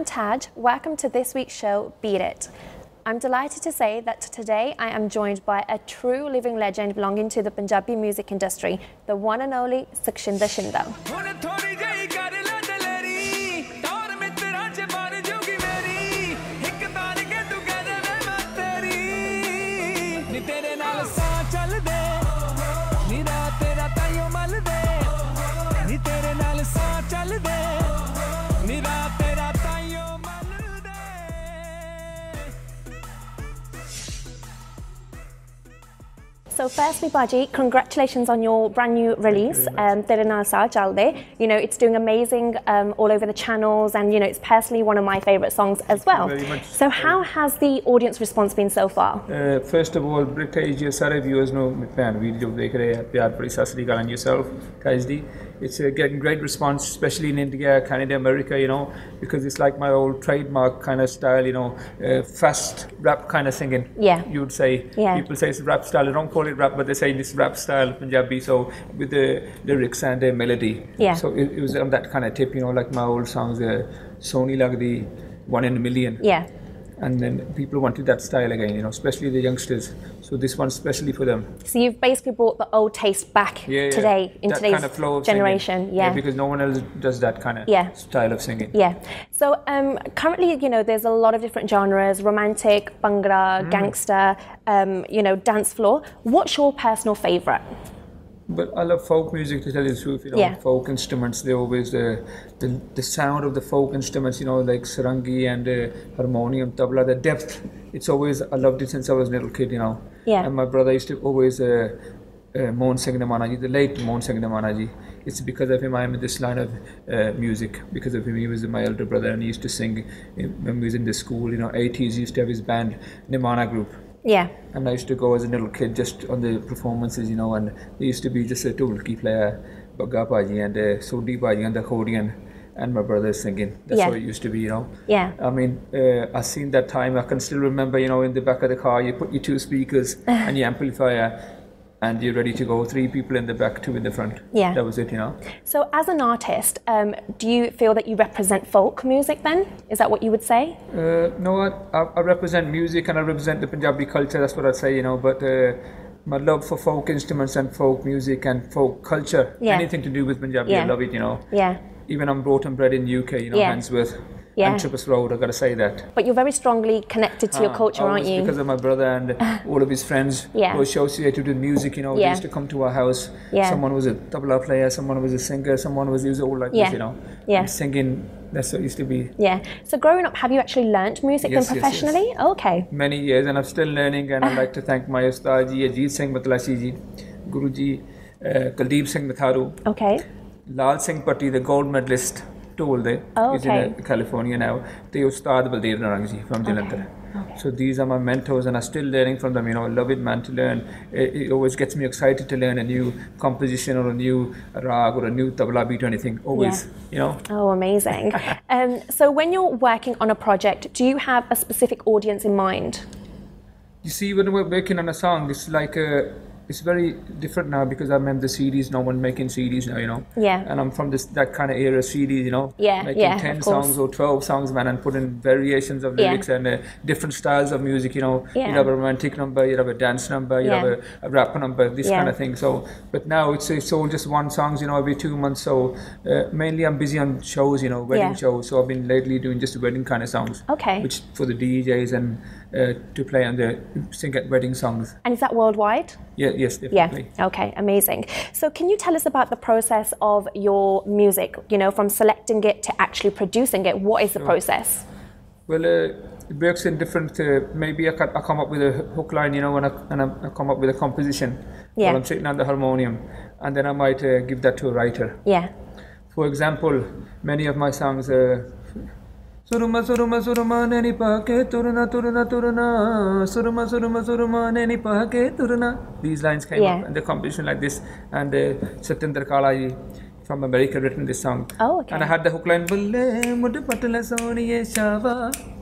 Taj. Welcome to this week's show, Beat It. I'm delighted to say that today I am joined by a true living legend belonging to the Punjabi music industry, the one and only Sukshinder Shinda. So firstly, Baji, congratulations on your brand new release, Tere Naal Saath Chal De. You know, it's doing amazing all over the channels, and you know, it's personally one of my favourite songs as well. Very much. So how has the audience response been so far? First of all, British sare viewers know fan video dekh rahe hain, pyar badi sat sri akal, and yourself, Kajdi. It's getting great response, especially in India, Canada, America, you know, because it's like my old trademark kind of style, you know, fast rap kind of singing. Yeah. You would say. Yeah. People say it's rap style. I don't call it rap, but they say this rap style, Punjabi. So with the lyrics and the melody. Yeah. So it was on that kind of tip, you know, like my old songs, Soni Lagdi, One in a Million. Yeah. And then people wanted that style again, you know, especially the youngsters. So this one's especially for them. So you've basically brought the old taste back today, in that today's kind of flow of generation. Singing. Yeah. Because no one else does that kind of style of singing. Yeah. So currently, you know, there's a lot of different genres: romantic, bhangra, gangster, you know, dance floor. What's your personal favourite? But I love folk music, to tell you the truth. You know, folk instruments. They always the sound of the folk instruments. You know, like sarangi and harmonium, tabla. The depth. It's always, I loved it since I was a little kid. You know. Yeah. And my brother used to always Mohan Singh Namana ji, the late Mohan Singh Namana ji. It's because of him I am in this line of music. Because of him, he was my elder brother, and he used to sing when we was in the school. You know, 80s. He used to have his band, Nimana Group. Yeah. And I used to go as a little kid just on the performances, you know, and there used to be just a Tulki player, Bagga Paji and Sodi Paji and the accordion, and my brother singing. That's how it used to be, you know. Yeah. I mean, I've seen that time. I can still remember, you know, in the back of the car, you put your two speakers and your amplifier, and you're ready to go. 3 people in the back, 2 in the front. Yeah. That was it, you know. So as an artist, do you feel that you represent folk music then? Is that what you would say? No, I represent music and I represent the Punjabi culture, that's what I'd say, you know, but my love for folk instruments and folk music and folk culture, anything to do with Punjabi, I love it, you know. Yeah. Even I'm brought and bred in UK, you know, Handsworth. And Trippers Road, I've got to say that. But you're very strongly connected to your culture, aren't you? Because of my brother and all of his friends who were associated with music, you know, they used to come to our house. Someone was a tabla player, someone was a singer, someone was all like this, you know. And singing, that's what it used to be. Yeah. So growing up, have you actually learnt music then professionally? Yes. Oh, okay. Many years, and I'm still learning, and I'd like to thank my Ustad ji, Ajit Singh Matlashi ji, Guru ji, Kuldeep Singh Matharu. Okay. Lal Singh Patti, the gold medalist. He's in California now. The Ustad Baldev Narang ji from Jalandhar. So these are my mentors, and I'm still learning from them. You know, I love it, man, to learn. It always gets me excited to learn a new composition or a new rag or a new tabla beat or anything. Always, you know. Oh, amazing. So when you're working on a project, do you have a specific audience in mind? You see, when we're working on a song, it's like it's very different now because I'm in the CDs. No one making CDs now, you know. Yeah. And I'm from that kind of era, CDs, you know. Yeah. Making 10 songs or 12 songs, man, and putting variations of lyrics and different styles of music, you know. You have a romantic number, you have a dance number, you have a rap number, this kind of thing. So, but now it's all just one songs, you know, every 2 months. So mainly I'm busy on shows, you know, wedding shows. So I've been lately doing just wedding kind of songs. Okay. Which for the DJs and to play on the sing at wedding songs. And is that worldwide? Yeah, yes, definitely. Yeah. Okay, amazing. So can you tell us about the process of your music, you know, from selecting it to actually producing it? What is the process? Well, it works in different, maybe I come up with a hook line, you know, and I come up with a composition while I'm sitting on the harmonium, and then I might give that to a writer. Yeah. For example, many of my songs Suruma suruma suruma neni pake turuna turuna turuna suruma suruma suruma neni pake turuna. These lines came up and the composition like this, and Satyendra Kala from America written this song. Oh, okay. And I had the hook line.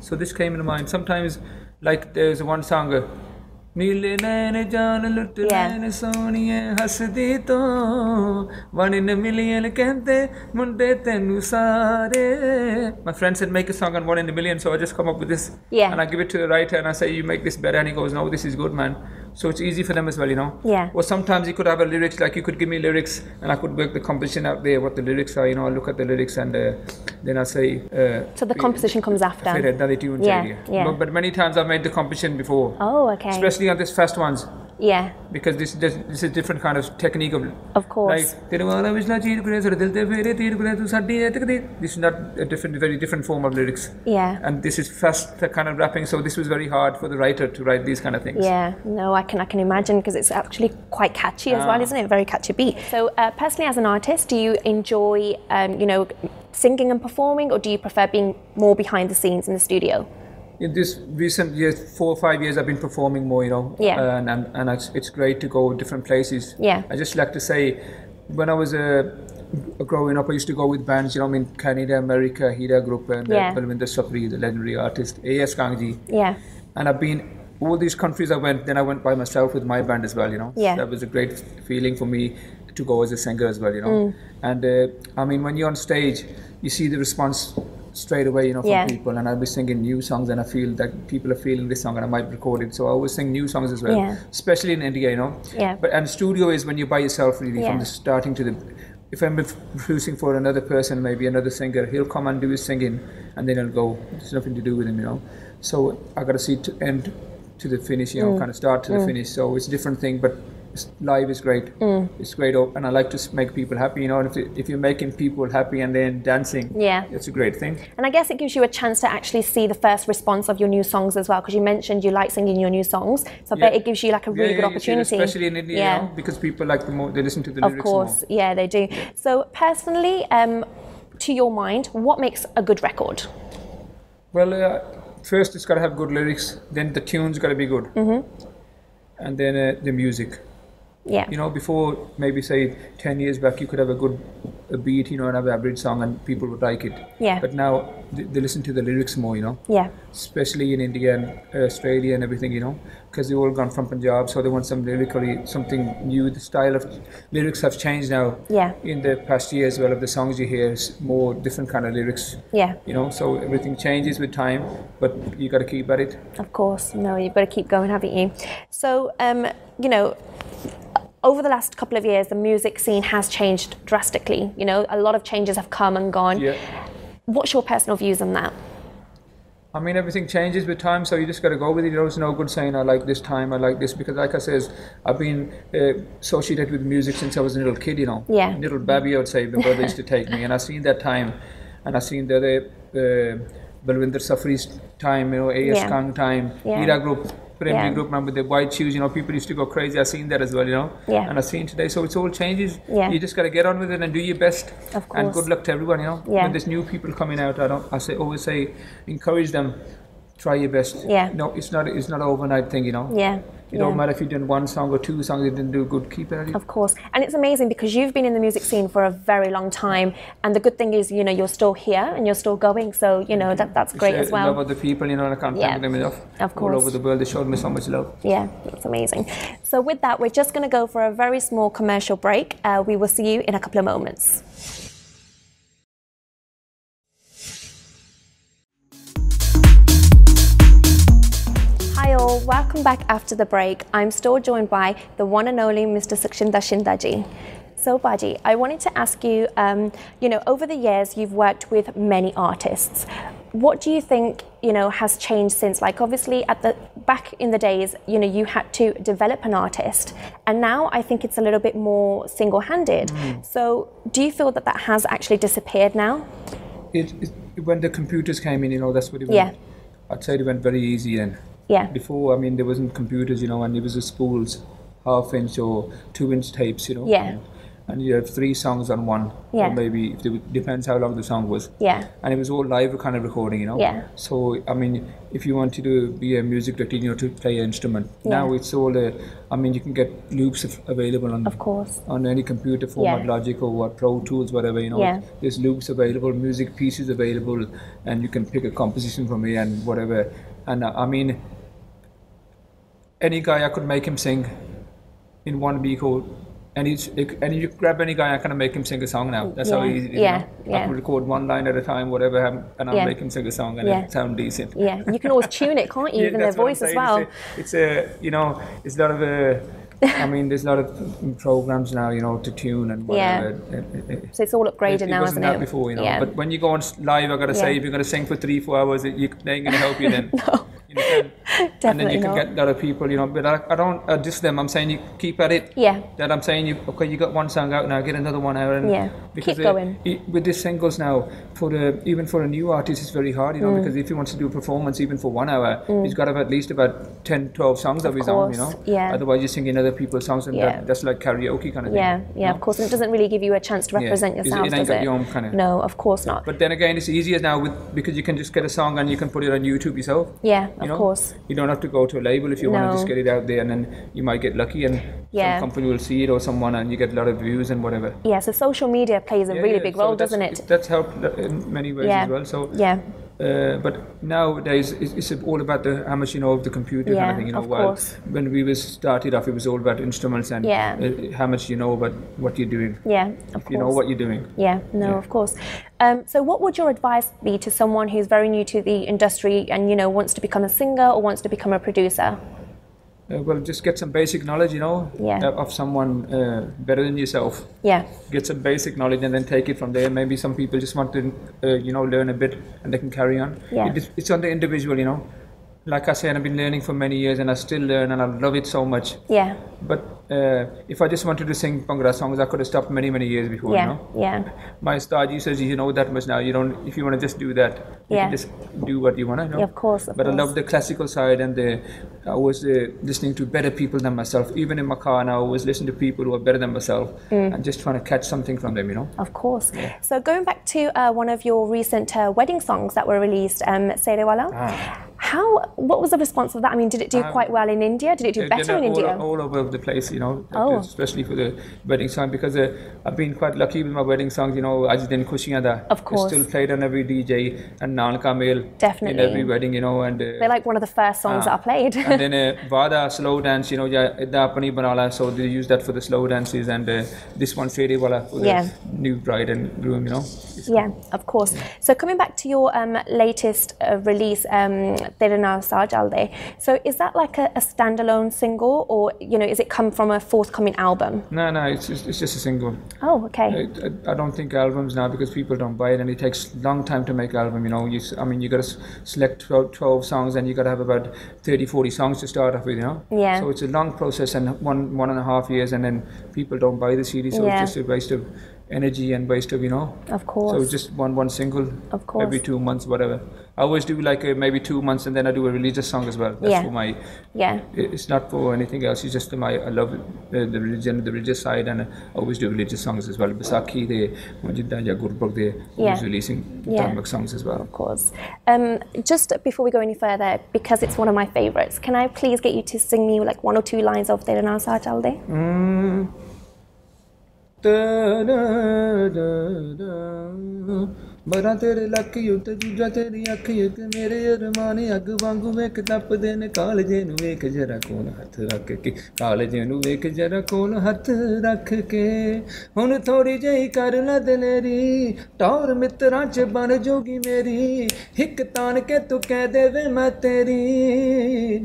So this came in mind. Sometimes, like there's one song, नीले नैन जान लुट लैन सोनिए हसदी तो 1 in a million कहते मुंडे तेनू सारे. My friend said make a song on 1 in a million, so I just come up with this and I give it to the writer and I say you make this better, and he goes no, this is good, man. So it's easy for them as well, you know. Or sometimes you could have a lyrics, like you could give me lyrics and I could work the composition out there, what the lyrics are, you know. I look at the lyrics and then I say so the composition comes after. But many times I've made the composition before. Oh, okay. Especially on these fast ones. Yeah. Because this is a different kind of technique of course. Like this is not a very different form of lyrics. Yeah. And this is fast kind of rapping, so this was very hard for the writer to write these kind of things. Yeah. No, I can imagine, because it's actually quite catchy as well, isn't it? Very catchy beat. So personally, as an artist, do you enjoy singing and performing, or do you prefer being more behind the scenes in the studio? In this recent years, 4 or 5 years, I've been performing more, you know. Yeah. And it's great to go different places. Yeah. I just like to say, when I was growing up, I used to go with bands, you know, in Canada, America, Hira Group, and Balwinder Safri, the legendary artist, A.S. Kangji. Yeah. And I've been all these countries I went, then I went by myself with my band as well, you know. Yeah. That was a great feeling for me to go as a singer as well, you know. And I mean, when you're on stage, you see the response straight away, you know, from people, and I'll be singing new songs and I feel that people are feeling this song and I might record it, so I always sing new songs as well, especially in India, you know. And studio is when you're by yourself really, from the starting to the, if I'm producing for another person, maybe another singer, he'll come and do his singing and then he'll go, there's nothing to do with him, you know. So I got to see to end to the finish, you know, kind of start to the finish, so it's a different thing, but live is great. It's great, and I like to make people happy, you know. And if you're making people happy and then dancing, it's a great thing. And I guess it gives you a chance to actually see the first response of your new songs as well, because you mentioned you like singing your new songs, so I bet it gives you like a really good opportunity, especially in India, you know, because people like they listen to the lyrics more. Of course, yeah, they do. So personally, to your mind, what makes a good record? Well, first it's got to have good lyrics, then the tune's got to be good, and then the music. Yeah. You know, before maybe say 10 years back, you could have a beat, you know, and have an average song and people would like it. Yeah. But now they listen to the lyrics more, you know. Yeah. Especially in India and Australia and everything, you know, because they all gone from Punjab, so they want some lyrically something new. The style of lyrics have changed now. Yeah. In the past years, as well, of the songs you hear, is more different kind of lyrics. Yeah. You know, so everything changes with time, but you got to keep at it. Of course. No, you've got to keep going, haven't you? So, you know, over the last couple of years, the music scene has changed drastically. You know, a lot of changes have come and gone. Yeah. What's your personal views on that? I mean, everything changes with time, so you just got to go with it. There's no good saying I like this time, I like this, because like I says, I've been associated with music since I was a little kid, you know. Yeah. Little baby, I would say, my brother used to take me, and I've seen that time, and I've seen the other Balwinder Safri's time, you know, A.S. Kang time, Hira Group, Primary Group, man, with the white shoes, you know, people used to go crazy. I've seen that as well, you know. Yeah. And I've seen today, so it's all changes. Yeah. You just got to get on with it and do your best. Of course. And good luck to everyone, you know. Yeah. When there's new people coming out, always say, encourage them, try your best. Yeah. No, it's not an overnight thing, you know. Yeah. It don't matter if you've done one song or two songs, you didn't do good, keep it at it. Of course. And it's amazing because you've been in the music scene for a very long time, and the good thing is, you know, you're still here and you're still going, so, you know, that's great as well. Love other people, you know, and I can't thank them enough. Of course. All over the world, they showed me so much love. Yeah, that's amazing. So with that, we're just going to go for a very small commercial break. We will see you in a couple of moments. Hi all, welcome back after the break. I'm still joined by the one and only Mr. Sukshinder Shinda ji. So Baji, I wanted to ask you, you know, over the years you've worked with many artists. What do you think, you know, has changed since? Like obviously back in the days, you know, you had to develop an artist, and now I think it's a little bit more single-handed. So do you feel that has actually disappeared now? When the computers came in, you know, that's what it went. I'd say it went very easy then. Yeah. Before, I mean, there wasn't computers, you know, and there was the spools, 1/2-inch or 2-inch tapes, you know. Yeah. And you have 3 songs on one, or maybe depends how long the song was. Yeah. And it was all live kind of recording, you know. Yeah. So I mean, if you wanted to be a music director, you know, to play an instrument. Now it's all I mean, you can get loops available on. Of course. On any computer format, Logic or what, Pro Tools, whatever, you know. Yeah. There's loops available, music pieces available, and you can pick a composition from here and whatever. And I mean, any guy I could make him sing in one week, or and you grab any guy, I kind of make him sing a song now. That's how easy it is. Yeah, I can record one line at a time, whatever, and I'll make him sing a song and it sound decent. Yeah, you can always tune it, can't you? Even their voice as well. It's a it's a lot of I mean, there's a lot of programs now, to tune and whatever. So it's all upgraded now, isn't it? It wasn't that before, But when you go on live, I gotta say, if you're gonna sing for 3-4 hours, they ain't gonna help you then. No. And then you can get a lot of people, but I don't diss them. I'm saying you keep at it. Yeah. That I'm saying you got one song out now, get another one out. And keep going. With these singles now, even for a new artist, it's very hard, because if he wants to do a performance even for 1 hour, he's got to have at least about 10-12 songs of his own, Yeah. Otherwise you're singing other people's songs, and that's like karaoke kind of thing. Yeah, of course. And it doesn't really give you a chance to represent yourself, does it? Your own kind of. No, of course not. But then again, it's easier now because you can just get a song and you can put it on YouTube yourself. Yeah, of course. You don't have to go to a label if you want to just get it out there, and then you might get lucky and some company will see it or someone, and you get a lot of views and whatever. Yeah, so social media plays a really big role, doesn't it? That's helped in many ways as well. So but nowadays it's all about how much you know of the computer kind of thing. Of course. When we started off, it was all about instruments and how much you know about what you're doing. Yeah, of course. You know what you're doing. Yeah, of course. So what would your advice be to someone who's very new to the industry and wants to become a singer or wants to become a producer? Well, just get some basic knowledge, of someone better than yourself. Yeah. Get some basic knowledge and then take it from there. Maybe some people just want to, learn a bit and they can carry on. Yeah. It's on the individual, Like I said, I've been learning for many years and I still learn and I love it so much. Yeah. But if I just wanted to sing Bhangra songs, I could have stopped many years before, Yeah. My Ustad says, you know that much now. You don't, if you want to just do that, you can just do what you want to, Yeah, of course. But I love the classical side and I was listening to better people than myself. Even in my car now, I always listen to people who are better than myself and just trying to catch something from them, Of course. Yeah. So going back to one of your recent wedding songs that were released, Sere Wala. What was the response of that? I mean, did it do quite well in India? Did it do better in India? All over the place, especially for the wedding song, because I've been quite lucky with my wedding songs, Aaj Din Khushiyan Da. Of course. It's still played on every DJ and Naan Ka Mel. Definitely. In every wedding, and they're like one of the first songs that are played. And then Vada, slow dance, Idda Apani Banala, so they use that for the slow dances, and this one Fere Wala for the new bride and groom, Yeah, of course. So coming back to your latest release, Tere Naal Sa Jalde. So is that like a standalone single, or is it come from a forthcoming album? No, it's just a single. Oh, okay. I don't think albums now, because people don't buy it, and it takes a long time to make album. You got to select 12 songs, and you got to have about 30-40 songs to start off with. Yeah. So it's a long process, and 1.5 years, and then people don't buy the CD, so it's just a waste of energy and waste of Of course. So just one single. Of course. Every 2 months, whatever. I always do like maybe 2 months, and then I do a religious song as well. That's for my. Yeah. It's not for anything else. It's just I love the religion, the religious side, and I always do religious songs as well. Basakhi de, Mujidda ya Gurbag de, always releasing dharmic songs as well. Of course. Just before we go any further, because it's one of my favorites, can I please get you to sing me like 1 or 2 lines of Tere Naal Sa Jalde? बरा तेरे luck युत दूजा तेरी अख युत मेरे अरमान अग वांगू वेख तपदे ने कालजे नू वेख जरा कोल हथ रख के कालजे नू वेख जरा कोल हथ रख के हुण थोड़ी जही कर ला दलेरी टौर मित्रां च बन जोगी मेरी हिक तान के तू कह दे वे मैं तेरी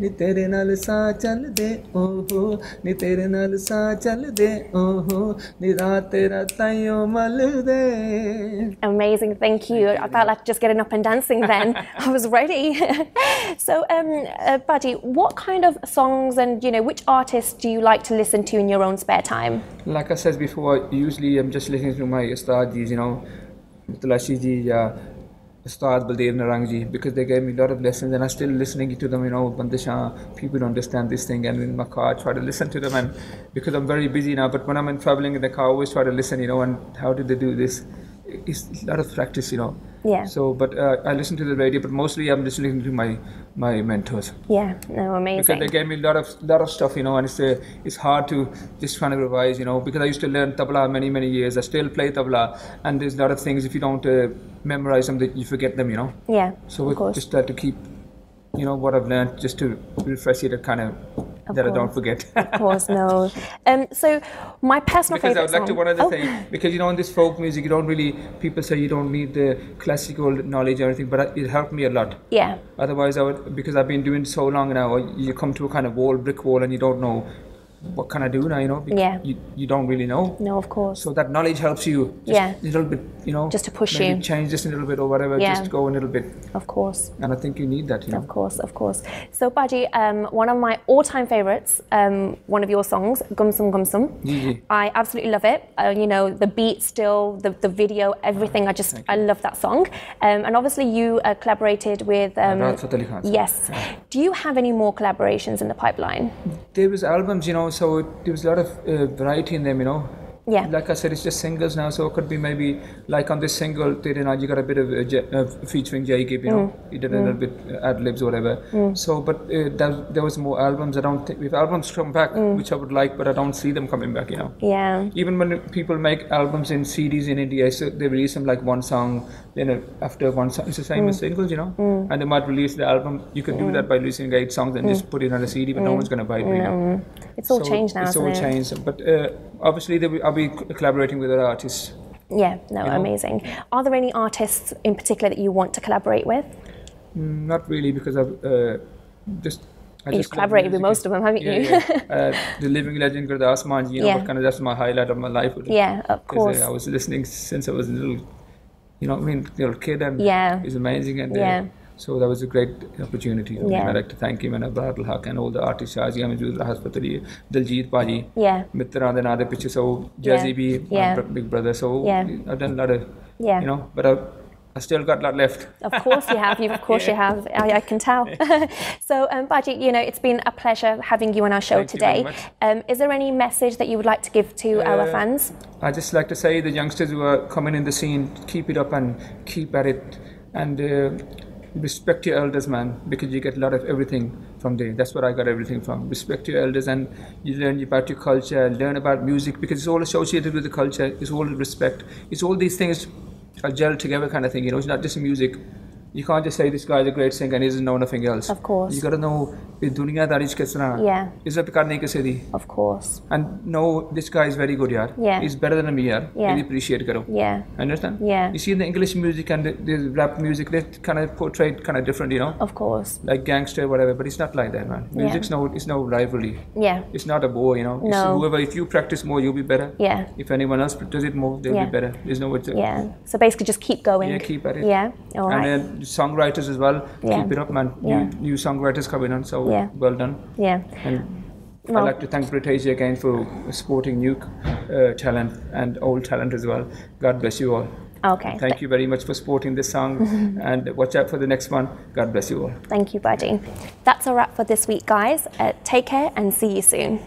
नी तेरे नाल सा चल दे ओहो नी तेरे नाल सा चल दे ओहो नी रात तेरा ताईओ मल दे. Amazing, thank you. I felt like just getting up and dancing then. I was ready. So, Baji, what kind of songs and, which artists do you like to listen to in your own spare time? Like I said before, usually I'm just listening to my Ustadis, Talashi ji, Ustad Baldev Narang ji, because they gave me a lot of lessons and I'm still listening to them, Bandashan, people don't understand this thing, and in my car I try to listen to them, and because I'm very busy now, but when I'm traveling in the car I always try to listen, and how did they do this? It's a lot of practice, Yeah. So, but I listen to the radio, but mostly I'm listening to my mentors. Yeah, no, amazing. Because they gave me a lot of stuff, and it's hard to just try to revise, because I used to learn tabla many years. I still play tabla, and there's a lot of things, if you don't memorize them, that you forget them, Yeah. So we just try to keep, what I've learned, just to refresh it, kind of that I don't forget. Of course, no. So my personal because favorite I would like to song. one other thing, because in this folk music, you don't really, people say you don't need the classical knowledge or anything, but it helped me a lot. Yeah. Otherwise, because I've been doing so long now, you come to a kind of brick wall, and you don't know what can I do now, because you don't really know. No, of course. So that knowledge helps you just a little bit, just to push maybe you, change just a little bit or whatever, just go a little bit. Of course. And I think you need that, Of course. So Baji, one of my all-time favorites, one of your songs, Gumsum Gumsum. I absolutely love it. The beat still, the video, everything. I love that song. And obviously you collaborated with yes. Do you have any more collaborations in the pipeline? There was albums, so there was a lot of variety in them, Yeah. Like I said, it's just singles now, so it could be maybe like on this single, you got a bit of featuring Jay Gibb, you did a little bit ad libs or whatever. So, but there was more albums. I don't think we have albums come back, which I would like, but I don't see them coming back. Yeah. Even when people make albums in CDs in India, so they release them like one song, then after one song, it's the same as singles, and they might release the album. You can do that by releasing 8 songs and just put it on a CD, but no one's going to buy it. It's all changed now. It's all changed, but obviously I'll be collaborating with other artists. Yeah, amazing. Are there any artists in particular that you want to collaborate with? Not really, because I've You've collaborated with most of them, haven't you? The living legend Gurdas Manji, that's my highlight of my life. Yeah, of course. I was listening since I was a little, little kid, and it's amazing. And so that was a great opportunity. I'd like to thank him and Abdul Haq and all the artists, Shazia Majud, Hospitali, Diljit Paji, Mitra and other pictures. So Jazzy B, my big brother. So I've done a lot of, but I still got a lot left. Of course you have. You have. I can tell. So, Baji, it's been a pleasure having you on our show today. Is there any message that you would like to give to our fans? I'd just like to say the youngsters who are coming in the scene, keep it up and keep at it, and respect your elders, man, because you get a lot of everything from there. That's what I got everything from. Respect your elders, and you learn about your culture, learn about music, because it's all associated with the culture. It's all respect. It's all these things are gelled together kind of thing, It's not just music. You can't just say this guy's a great singer and he doesn't know nothing else. Of course. You got to know the dunyadari ch kis tarah izzat karne kise di. Of course. And know this guy is very good, yaar. He's better than me, yaar. Really appreciate karo. Understand? You see in the English music and the rap music, they kind of portrayed kind of different, Of course. Like gangster, whatever. But it's not like that, man. Music's no rivalry. It's not a war, No. Whoever, if you practice more, you'll be better. If anyone else does it more, they'll be better. There's no way to. So basically, just keep going. Keep at it. All right. And then songwriters as well, keep it up, man. New songwriters coming on, so well done. And I'd like to thank British again for supporting new talent and old talent as well. God bless you all. Okay. Thank you very much for supporting this song, and watch out for the next one. God bless you all. Thank you, Baji. That's a wrap for this week, guys. Take care and see you soon.